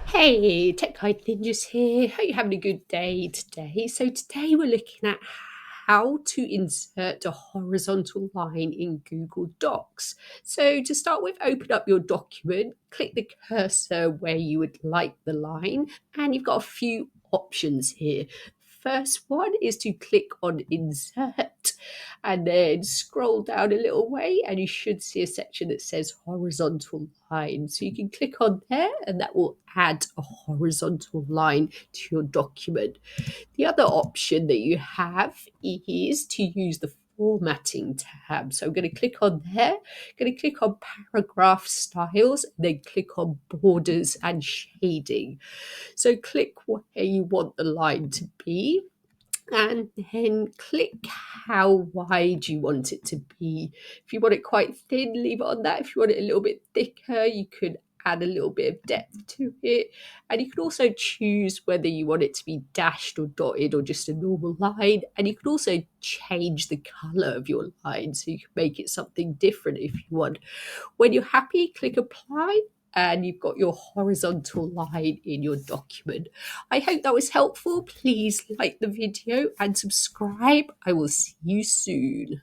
Hey, Tech Guide Ninjas here. Hope you're having a good day today. So today we're looking at how to insert a horizontal line in Google Docs. So to start with, open up your document, click the cursor where you would like the line, and you've got a few options here. First one is to click on Insert and then scroll down a little way and you should see a section that says horizontal line. So you can click on there and that will add a horizontal line to your document. The other option that you have is to use the formatting tab. So I'm going to click on there, going to click on paragraph styles, and then click on borders and shading. So click where you want the line to be and then click how wide you want it to be. If you want it quite thin, leave it on that. If you want it a little bit thicker, you could add a little bit of depth to it. And you can also choose whether you want it to be dashed or dotted or just a normal line. And you can also change the color of your line so you can make it something different if you want. When you're happy, click apply and you've got your horizontal line in your document. I hope that was helpful. Please like the video and subscribe. I will see you soon.